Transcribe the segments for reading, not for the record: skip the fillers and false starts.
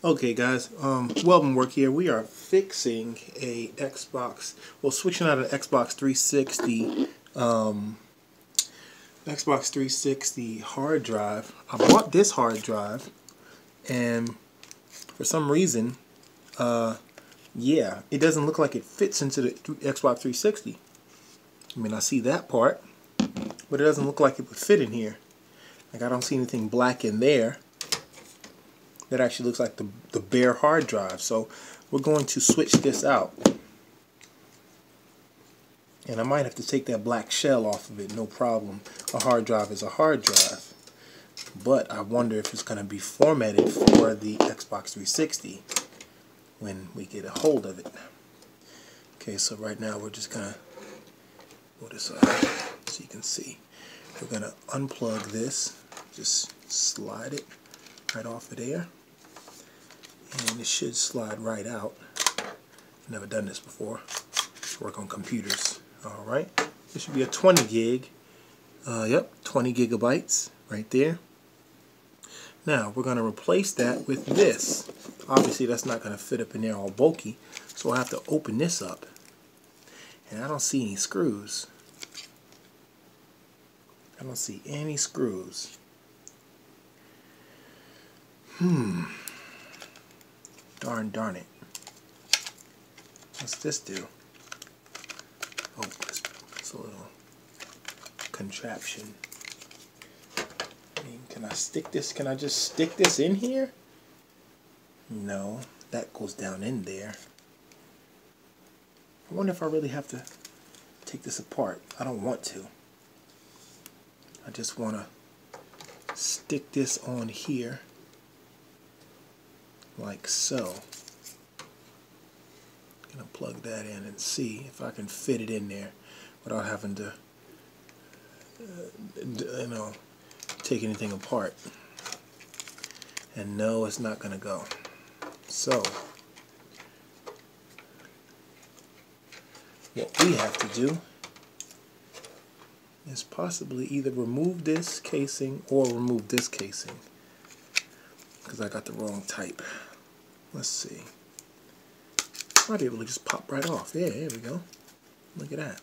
Okay guys, welding work here. We are fixing a Xbox, well switching out an Xbox 360, Xbox 360 hard drive. I bought this hard drive and for some reason, yeah, it doesn't look like it fits into the Xbox 360. I mean, I see that part, but it doesn't look like it would fit in here. Like I don't see anything black in there. That actually looks like the bare hard drive. So we're going to switch this out. And I might have to take that black shell off of it, no problem. A hard drive is a hard drive. But I wonder if it's going to be formatted for the Xbox 360 when we get a hold of it. Okay, so right now we're just going to go this side so you can see. We're going to unplug this, just slide it right off of there. And it should slide right out. Never done this before. Work on computers. Alright. This should be a 20 gig. Yep, 20 gigabytes right there. Now we're going to replace that with this. Obviously that's not going to fit up in there all bulky. So I have to open this up. And I don't see any screws. I don't see any screws. Darn it. What's this do? Oh, it's a little contraption. I mean, can I stick this? Can I just stick this in here? No, that goes down in there. I wonder if I really have to take this apart. I don't want to. I just want to stick this on here. Like so. I'm going to plug that in and see if I can fit it in there without having to, take anything apart. And no, it's not going to go. So, what we have to do is possibly either remove this casing or remove this casing. Because I got the wrong type. Let's see. Might be able to just pop right off. Yeah, there we go. Look at that.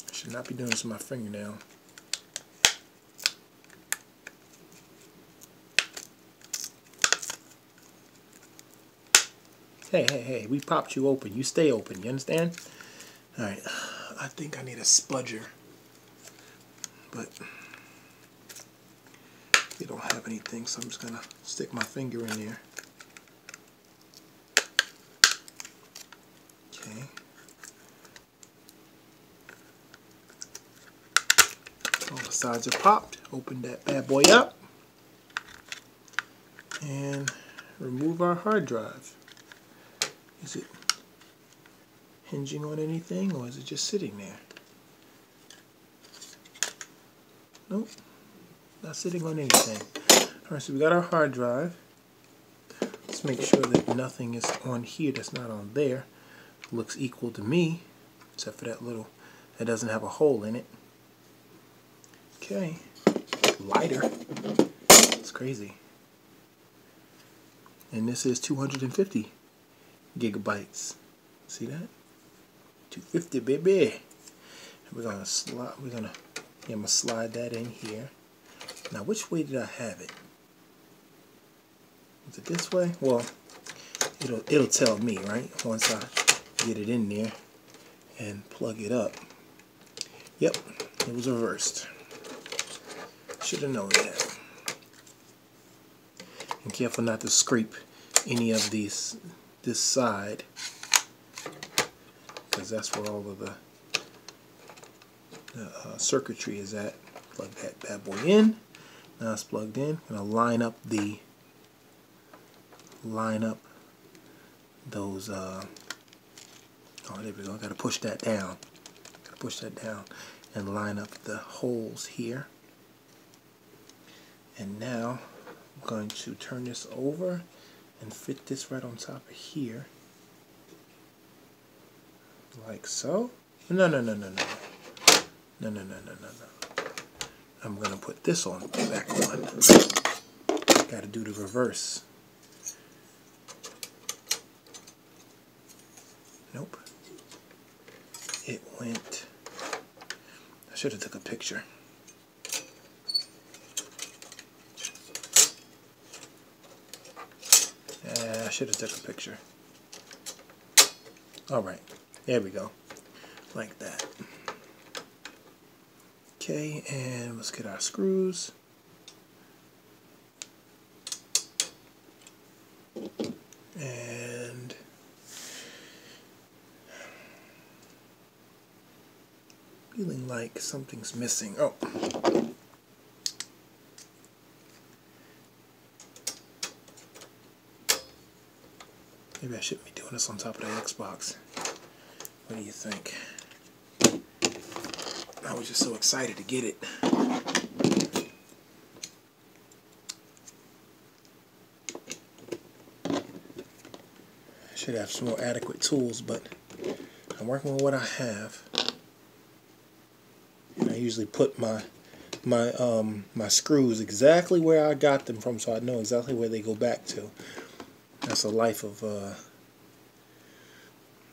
I should not be doing this with my fingernail. Hey, we popped you open. You stay open, you understand? Alright, I think I need a spudger. But they don't have anything, so I'm just going to stick my finger in there. Okay. All the sides are popped. Open that bad boy up. And remove our hard drive. Is it hinging on anything, or is it just sitting there? Nope, not sitting on anything. Alright, so we got our hard drive. Let's make sure that nothing is on here that's not on there. Looks equal to me, except for that little, that doesn't have a hole in it. Okay, lighter. It's crazy. And this is 250 gigabytes. See that? 250, baby. And we're gonna slide. I'm gonna slide that in here. Now, which way did I have it? Is it this way? Well, it'll tell me, right? Once I get it in there and plug it up. Yep, it was reversed. Should have known that. And careful not to scrape any of this side, because that's where all of the circuitry is at. Plug that bad boy in. Now it's plugged in. I'm gonna line up those. Oh, there we go. Gotta push that down. Gotta push that down and line up the holes here. And now I'm going to turn this over and fit this right on top of here, like so. No. I'm going to put this on back on. Got to do the reverse. Nope. It went. I should have took a picture. I should have took a picture. Alright, there we go. Like that. Okay, and let's get our screws. And feeling like something's missing. Oh. Maybe I shouldn't be doing this on top of the Xbox. What do you think? I was just so excited to get it. I should have some more adequate tools, but I'm working with what I have. And I usually put my screws exactly where I got them from, so I know exactly where they go back to. That's a life of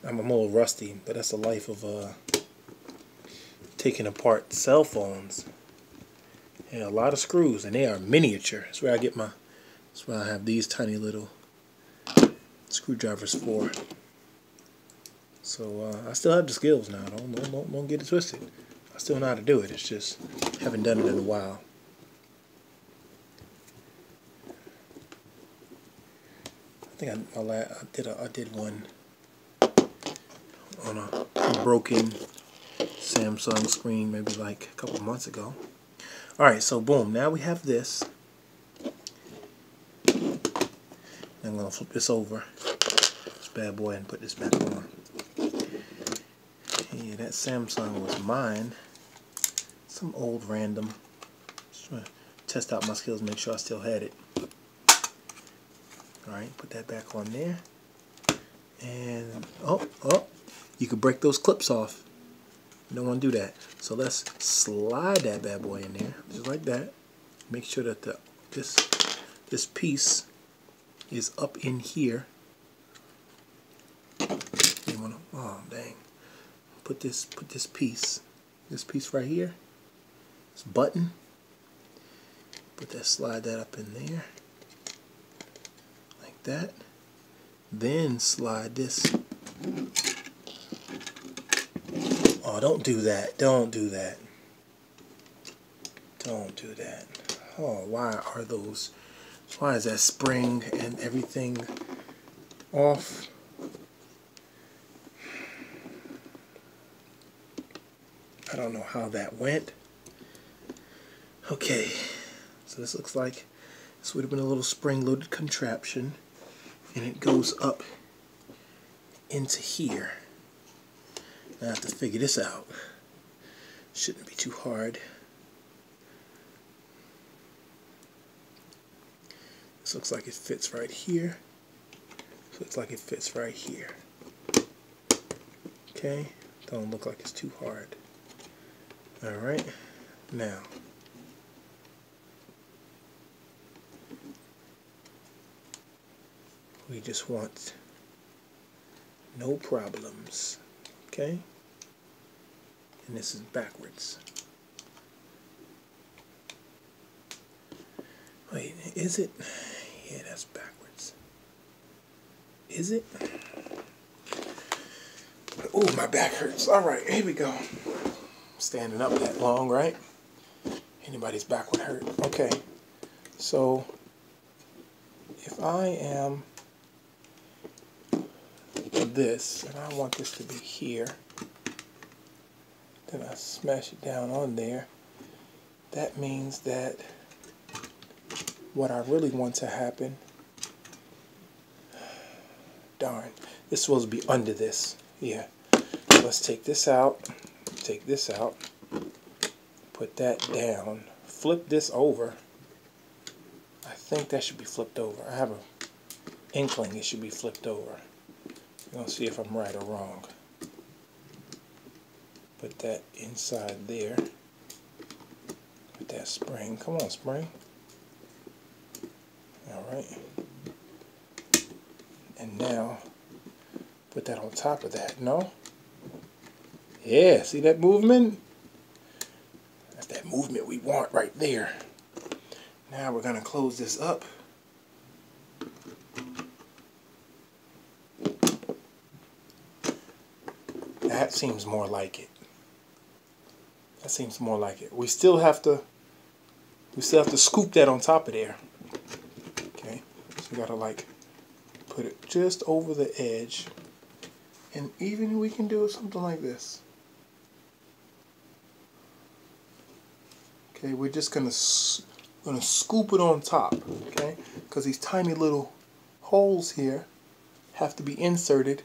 I'm a little rusty, but that's the life of taking apart cell phones. And a lot of screws, and they are miniature. That's where I get my. That's why I have these tiny little screwdrivers for. So I still have the skills now. Don't get it twisted. I still know how to do it. It's just haven't done it in a while. I think I did one on a broken Samsung screen maybe like a couple months ago. Alright, so boom, now we have this. I'm going to flip this over, this bad boy, and put this back on. Yeah, that Samsung was mine. Some old random. Just trying to test out my skills, make sure I still had it. Alright, put that back on there. And, oh, you can break those clips off. You don't want to do that. So let's slide that bad boy in there, just like that. Make sure that this piece is up in here. You wanna, oh dang! Put this piece right here. This button. Slide that up in there, like that. Then slide this. Oh, don't do that. Don't do that. Don't do that. Oh, why is that spring and everything off? I don't know how that went. Okay, so this looks like this would have been a little spring-loaded contraption, and it goes up into here. I have to figure this out. Shouldn't be too hard. This looks like it fits right here. This looks like it fits right here. Okay, don't look like it's too hard. Alright, now we just want no problems. Okay, and this is backwards. Wait, is it? Yeah, that's backwards. Is it? Oh, my back hurts. Alright, here we go. Standing up that long, right? Anybody's back would hurt. Okay, so if I am this, and I want this to be here, then I smash it down on there. That means that what I really want to happen, darn, it's supposed to be under this. Yeah, so let's take this out, put that down, flip this over. I think that should be flipped over. I have an inkling it should be flipped over. We're going to see if I'm right or wrong. Put that inside there. Put that spring. Come on, spring. Alright. And now, put that on top of that. No? Yeah, see that movement? That's that movement we want right there. Now we're going to close this up. That seems more like it. That seems more like it. We still have to scoop that on top of there. Okay? So we gotta like put it just over the edge. And even we can do something like this. Okay, we're just gonna scoop it on top, okay? Because these tiny little holes here have to be inserted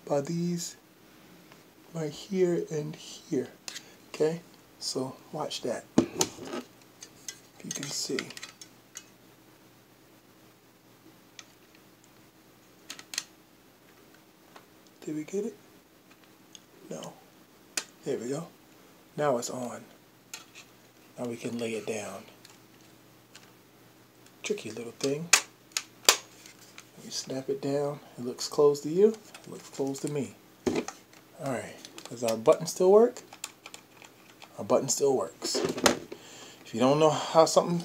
by these right here and here. Okay, so watch that. If you can see. Did we get it? No. There we go. Now it's on. Now we can lay it down. Tricky little thing. You snap it down. It looks closed to you. It looks closed to me. Alright. Does our button still work? Our button still works. If you don't know how something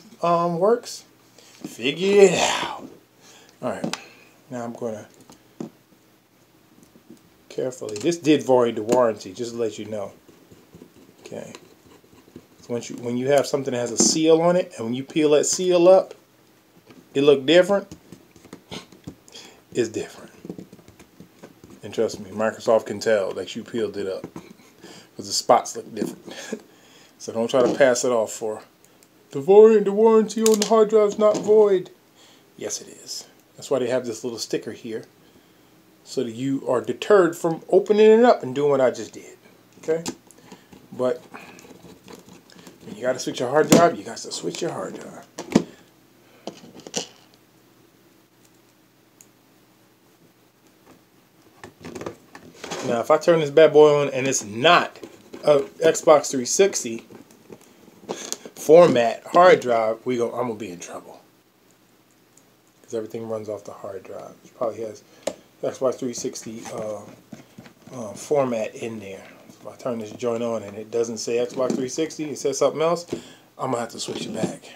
works, figure it out. Alright. Now I'm going to carefully. This did void the warranty, just to let you know. Okay. So when you have something that has a seal on it, and when you peel that seal up, it look different. It's different. And trust me, Microsoft can tell that you peeled it up. Because the spots look different. So don't try to pass it off for the warranty on the hard drive is not void. Yes, it is. That's why they have this little sticker here. So that you are deterred from opening it up and doing what I just did. Okay? But when you got to switch your hard drive, you got to switch your hard drive. Now, if I turn this bad boy on and it's not a Xbox 360 format hard drive, I'm gonna be in trouble because everything runs off the hard drive. It probably has Xbox 360 format in there. If I turn this joint on and it doesn't say Xbox 360, it says something else, I'm gonna have to switch it back.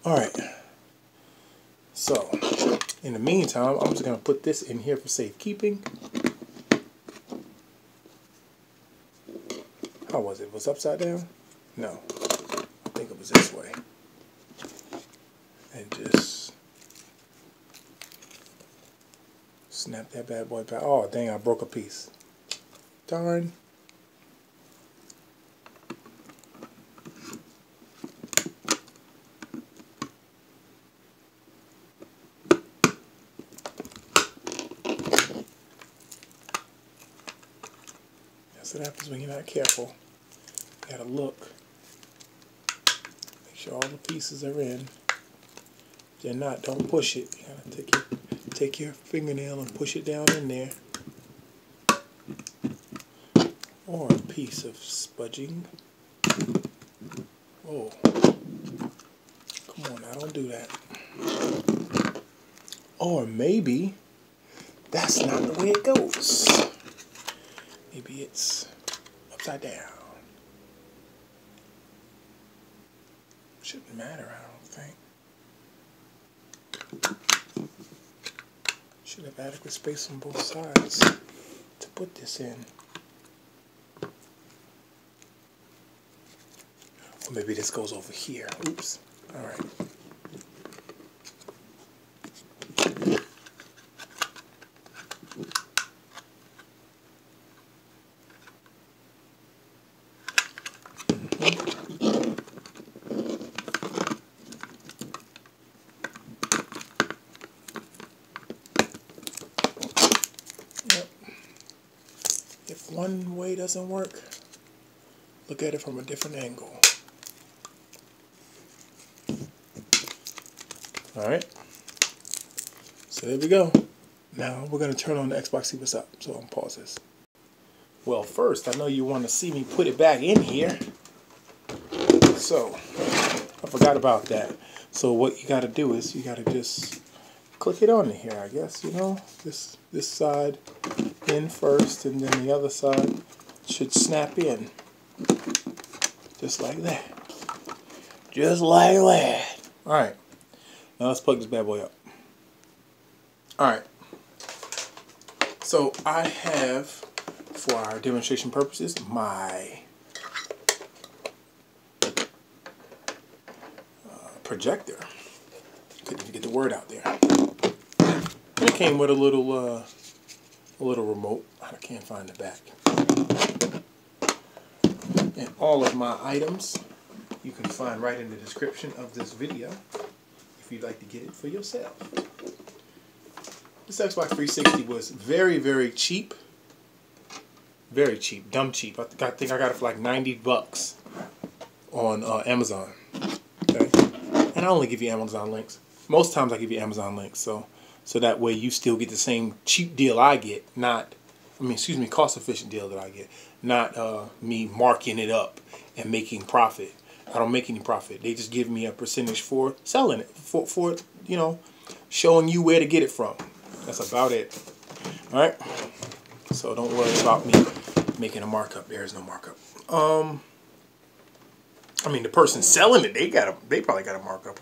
All right. So, in the meantime, I'm just gonna put this in here for safekeeping. How was it? Was it upside down? No. I think it was this way. And just snap that bad boy back. Oh, dang, I broke a piece. Darn. That's what happens when you're not careful. You gotta look. Make sure all the pieces are in. If they're not, don't push it. You gotta take your fingernail and push it down in there. Or a piece of spudging. Whoa. Come on now, don't do that. Or maybe that's not the way it goes. Maybe it's upside down. Shouldn't matter, I don't think. Should have adequate space on both sides to put this in. Or maybe this goes over here. Oops. Alright. If one way doesn't work, look at it from a different angle. Alright. So there we go. Now we're going to turn on the Xbox, see what's up. So I'll pause this. Well, first, I know you want to see me put it back in here. So I forgot about that. So what you got to do is you got to just click it on here, I guess, you know, this side in first, and then the other side should snap in, just like that, just like that. All right, now let's plug this bad boy up. All right, so I have, for our demonstration purposes, my projector. Couldn't even get the word out there. It came with a little remote. I can't find the back. And all of my items you can find right in the description of this video if you'd like to get it for yourself. This Xbox 360 was very, very cheap. Very cheap. Dumb cheap. I think I got it for like 90 bucks on Amazon. Okay? And I only give you Amazon links. Most times I give you Amazon links, so that way you still get the same cheap deal I get, cost efficient deal that I get, not me marking it up and making profit. I don't make any profit. They just give me a percentage for selling it, for you know, showing you where to get it from. That's about it. All right. So don't worry about me making a markup. There is no markup. I mean, the person selling it, they probably got a markup,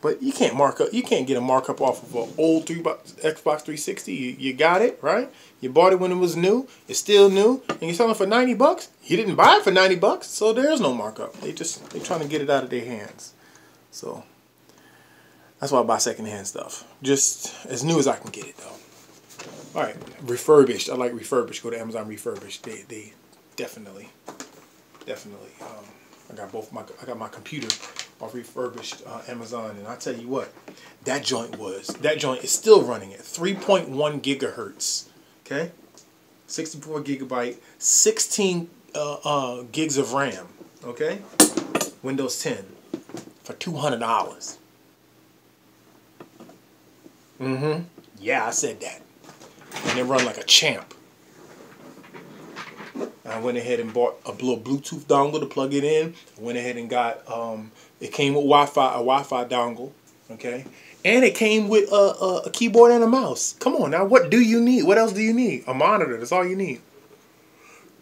but you can't mark up. You can't get a markup off of an old Xbox 360. You got it, right? You bought it when it was new. It's still new, and you're selling it for 90 bucks. You didn't buy it for 90 bucks, so there's no markup. They're trying to get it out of their hands. So that's why I buy secondhand stuff, just as new as I can get it, though. All right, refurbished. I like refurbished. Go to Amazon refurbished. They definitely. I got my computer off refurbished Amazon, and I tell you what, that joint is still running at 3.1 gigahertz. Okay, 64 gigabyte, 16 gigs of RAM. Okay, Windows 10 for $200. Yeah, I said that, and it run like a champ. I went ahead and bought a little Bluetooth dongle to plug it in. I went ahead and got, it came with a Wi-Fi dongle, okay? And it came with a keyboard and a mouse. Come on now, what do you need? What else do you need? A monitor, that's all you need.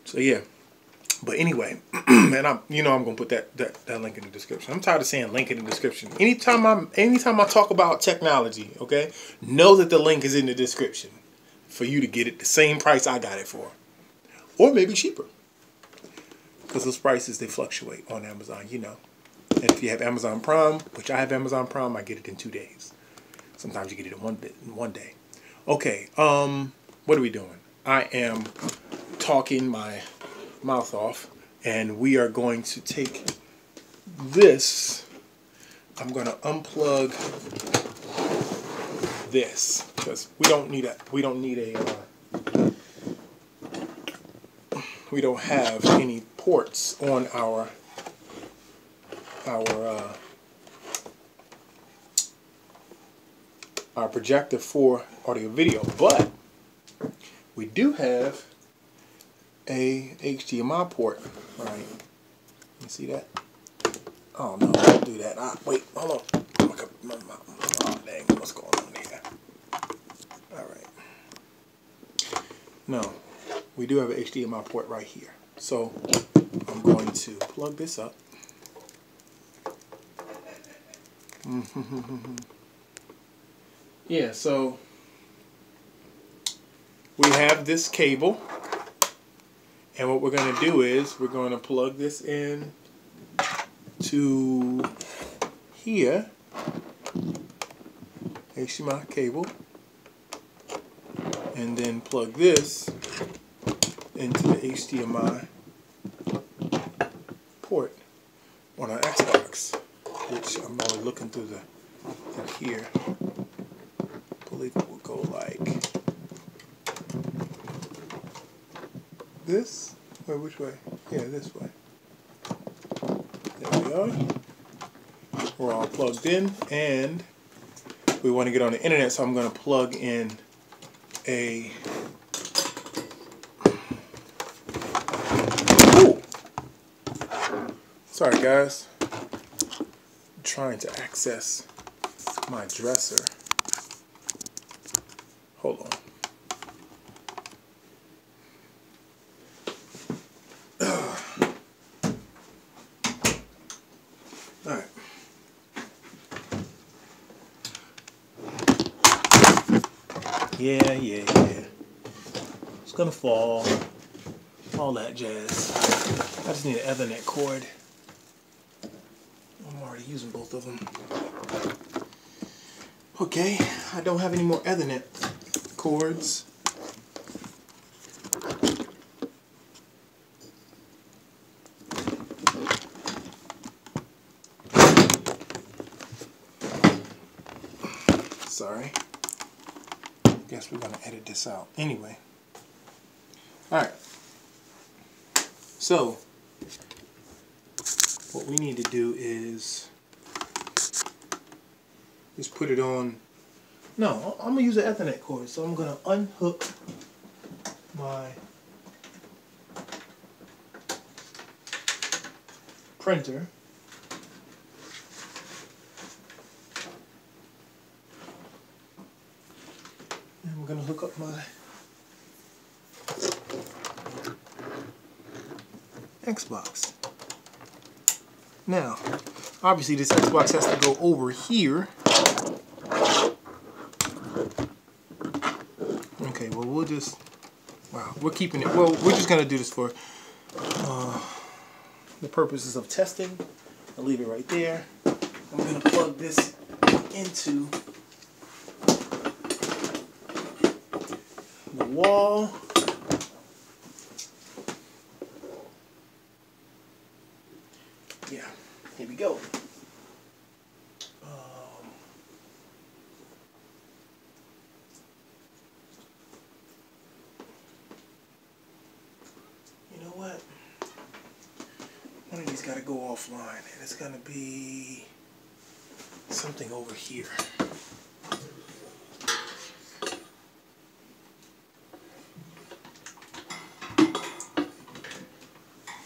So yeah, but anyway, and I'm gonna put that link in the description. I'm tired of saying link in the description. Anytime I talk about technology, okay, know that the link is in the description for you to get it the same price I got it for. Or maybe cheaper, because those prices, they fluctuate on Amazon, you know. And if you have Amazon Prime, which I have Amazon Prime, I get it in 2 days. Sometimes you get it in one day. Okay, what are we doing? I am talking my mouth off, and we are going to take this. I'm going to unplug this because we don't have any ports on our projector for audio video, but we do have a HDMI port, right? You see that? Oh no, don't do that. Wait, hold on. Oh dang, what's going on here? All right. No. We do have an HDMI port right here. So I'm going to plug this up. Yeah, so we have this cable. And what we're going to do is we're going to plug this in to here. HDMI cable. And then plug this into the HDMI port on our Xbox, which I'm only looking through here. I believe it will go like this. Wait, which way? Yeah, this way. There we are. We're all plugged in, and we want to get on the internet, so I'm going to plug in a Sorry guys, I'm trying to access my dresser. Hold on. Alright. Yeah. It's gonna fall. All that jazz. I just need an Ethernet cord. I'm already using both of them. Okay, I don't have any more Ethernet cords. Sorry. Guess we're gonna edit this out. Anyway. Alright. So, what we need to do is just put it on. No, I'm gonna use an Ethernet cord. So I'm gonna unhook my printer. And we're gonna hook up my Xbox. Now, obviously this Xbox has to go over here. Okay, well we'll just, wow, we're keeping it, well we're just gonna do this for the purposes of testing. I'll leave it right there. I'm gonna plug this into the wall. Yeah, here we go. You know what? One of these got to go offline, and it's going to be something over here.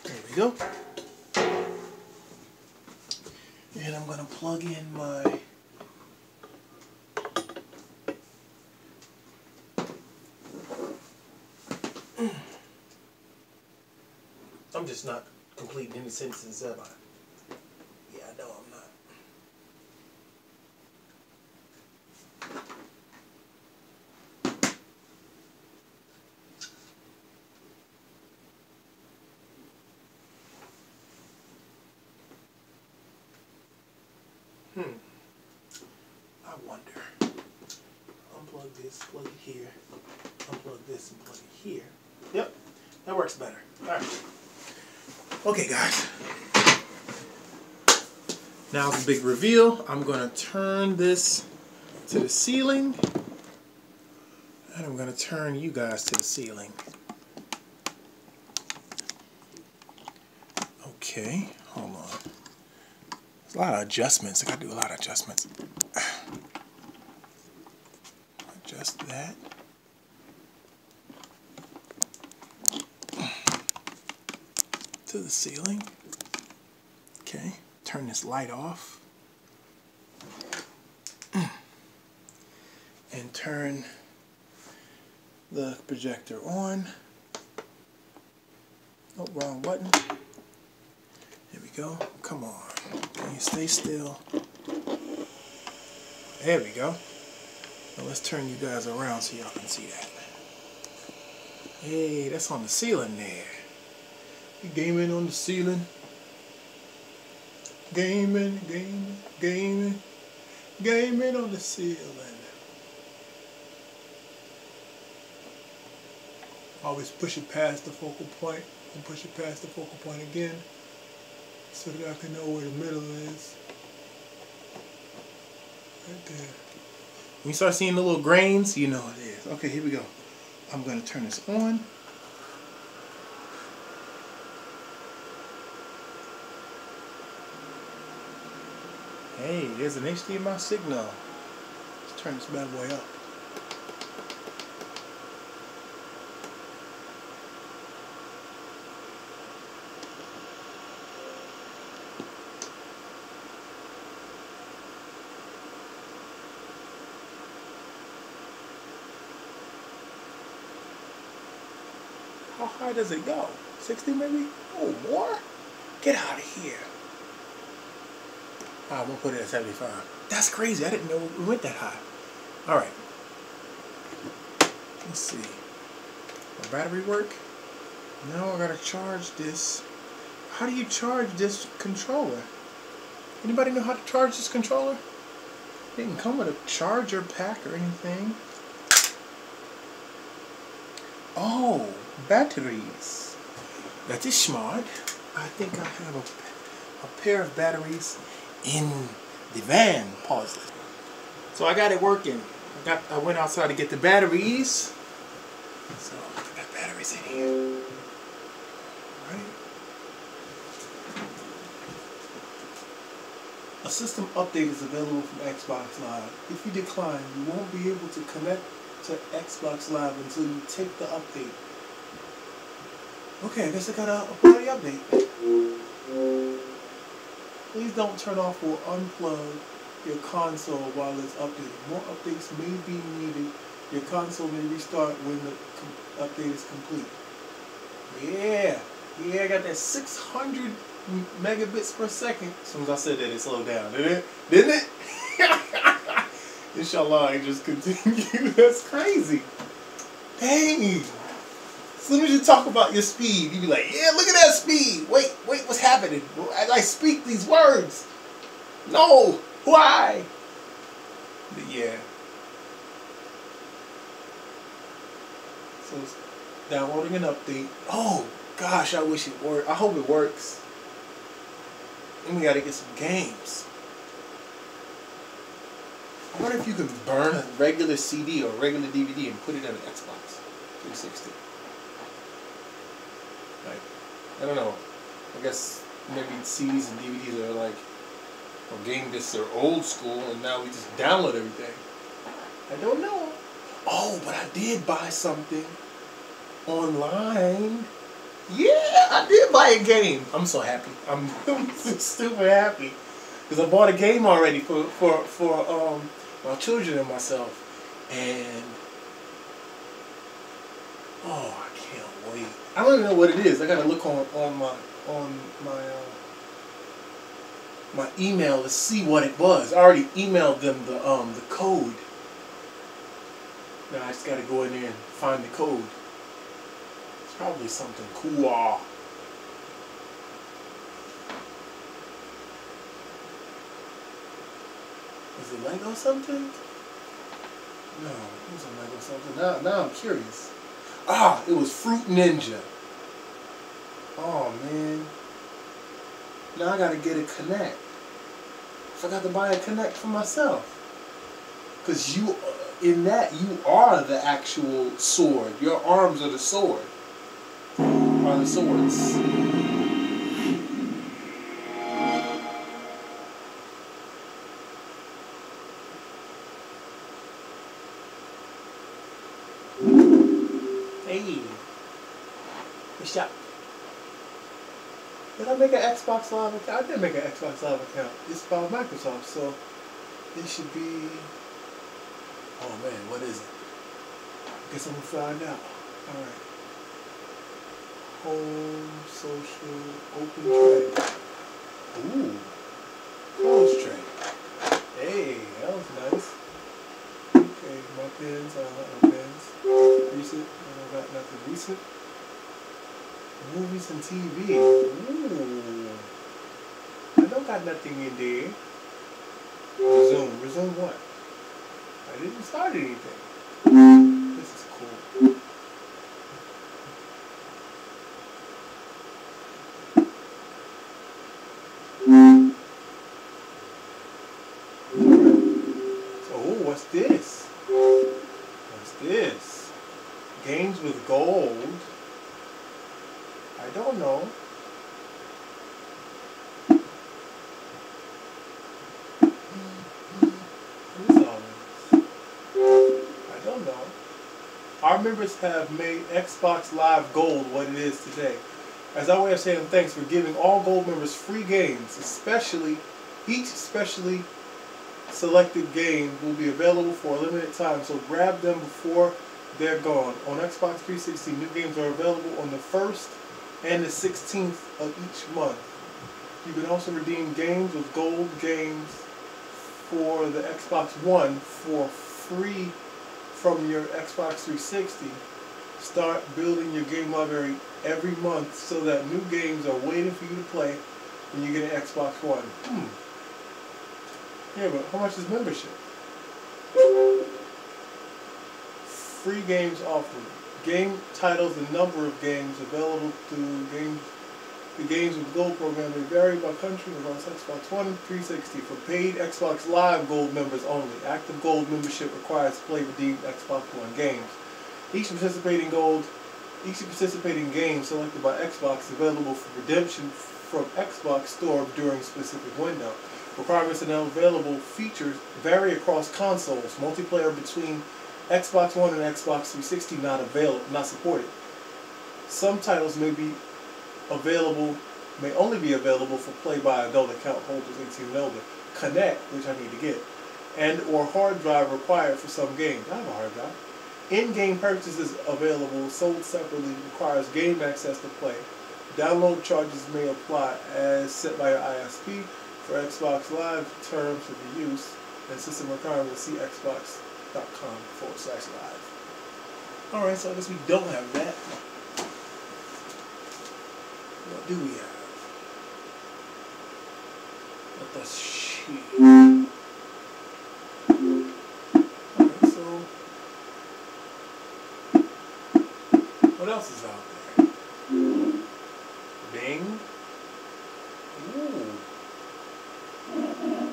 There we go. And I'm going to plug in my I'm just not completing any sentences, am I? Yeah, I know I'm not. I wonder. Unplug this, plug it here. Unplug this and plug it here. Yep, that works better. Alright. Okay, guys. Now the big reveal. I'm going to turn this to the ceiling. And I'm going to turn you guys to the ceiling. Okay, hold on. There's a lot of adjustments. I got to do a lot of adjustments. Adjust that. To the ceiling. Okay, turn this light off. And turn the projector on. Oh, wrong button. There we go. Come on. Can you stay still? There we go. Now let's turn you guys around so y'all can see that. Hey, that's on the ceiling there. You gaming on the ceiling. Gaming on the ceiling. Always push it past the focal point and push it past the focal point again so that I can know where the middle is. Right there. When you start seeing the little grains, you know it is. Okay, here we go. I'm going to turn this on. Hey, there's an HDMI signal. Let's turn this bad boy up. How high does it go? 60 maybe? Oh, more? Get out of here. I'm gonna put it at 75. That's crazy. I didn't know it went that high. Alright. Let's see. My battery work? Now I gotta charge this. How do you charge this controller? Anybody know how to charge this controller? It didn't come with a charger pack or anything. Oh, batteries. That is smart. I think I have a pair of batteries in the van. Pause it. So I got it working. I went outside to get the batteries. So I got batteries in here. Right. A system update is available from Xbox Live. If you decline, you won't be able to connect to Xbox Live until you take the update. Okay, I guess I gotta apply the update. Please don't turn off or unplug your console while it's updating. More updates may be needed. Your console may restart when the update is complete. Yeah, I got that 600 megabits per second. As soon as I said that, it slowed down. Didn't it? Inshallah, I just continue. That's crazy. Dang. As soon as you talk about your speed, you be like, yeah, look at that speed. Wait, what's happening? As I speak these words. No, why? But yeah. So it's downloading an update. Oh, gosh, I wish it worked. I hope it works. And we gotta get some games. I wonder if you can burn a regular CD or a regular DVD and put it in an Xbox 360. Like, I don't know. I guess maybe CDs and DVDs are like, or game discs are old school, and now we just download everything. I don't know. Oh, but I did buy something online. Yeah, I did buy a game. I'm so happy. I'm so stupid happy because I bought a game already for my children and myself, and oh, I can't wait. I don't even know what it is. I gotta look on my email to see what it was. I already emailed them the code. Now I just gotta go in there and find the code. It's probably something cool. Is it Lego something? No, it wasn't Lego something. Now I'm curious. Ah, it was Fruit Ninja. Oh man. Now I gotta get a Kinect. Forgot to buy a Kinect for myself. Cause you, in that, you are the actual sword. Your arms are the sword. Are the swords. Hey, what's up? Did I make an Xbox Live account? I did make an Xbox Live account. It's by Microsoft, so it should be. Oh man, what is it? Guess I'm gonna find out. Alright. Home, social, open trade. Ooh. Close trade. Hey, that was nice. Okay, my pins, I don't have no pins. Recent, I don't got nothing recent. Movies and TV. Ooh. I don't got nothing in there. Resume. Resume what? I didn't start anything. This is cool. So, what's this? What's this? Games with gold. I don't know. What is all this? I don't know. Our members have made Xbox Live Gold what it is today. As our way of saying thanks for giving all Gold members free games, each specially selected game will be available for a limited time, so grab them before they're gone. On Xbox 360, new games are available on the 1st and the 16th of each month. You can also redeem games with gold games for the Xbox One for free from your Xbox 360. Start building your game library every month so that new games are waiting for you to play when you get an Xbox One. Yeah, but how much is membership? Free games offered. Game titles and number of games available through the Games with Gold program may vary by country across Xbox One and 360. For paid Xbox Live Gold members only. Active Gold membership requires to play redeemed Xbox One games. Each participating game selected by Xbox is available for redemption from Xbox Store during a specific window. Requirements and available features vary across consoles. Multiplayer between Xbox One and Xbox 360 not supported. Some titles may only be available for play by adult account holders 18 and older. Connect, which I need to get, and or hard drive required for some games. I have a hard drive. In-game purchases available, sold separately, requires game access to play. Download charges may apply as set by your ISP. For Xbox Live, terms of the use and system requirements, see xbox.com/live. Alright, so I guess we don't have that. What do we have? Let us see. Alright, so what else is out there? Bing. Ooh.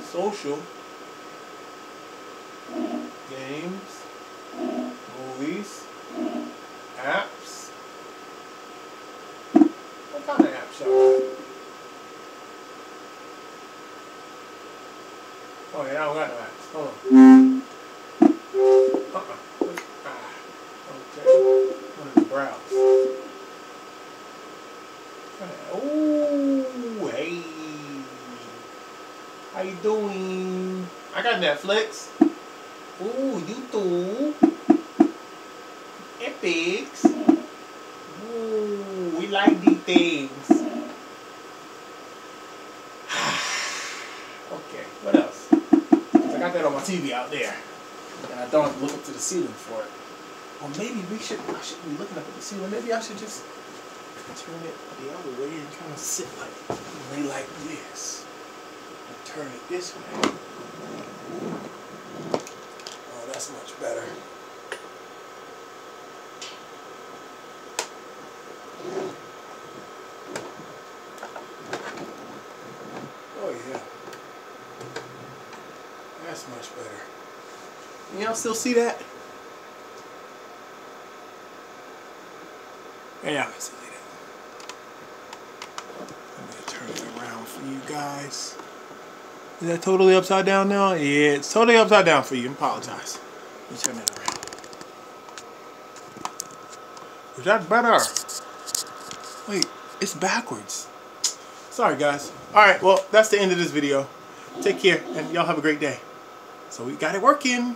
Social. Games. Movies. Apps. What kind of apps y'all got? Oh yeah, I don't got no apps. Hold on. Okay. What is the browse? Oh, hey. How you doing? I got Netflix. Ooh, YouTube. Epics. Ooh, we like these things. Okay, what else? I got that on my TV out there. And I don't have to look up to the ceiling for it. Or maybe I should be looking up at the ceiling. Maybe I should just turn it the other way and kind of sit lay like this. And turn it this way. Oh, that's much better. Oh yeah. That's much better. Y'all still see that? Yeah, I can see that. Let me turn it around for you guys. Is that totally upside down now? Yeah, it's totally upside down for you. I apologize. Let me turn it around. Is that better? Wait, it's backwards. Sorry, guys. Alright, well, that's the end of this video. Take care, and y'all have a great day. So we got it working.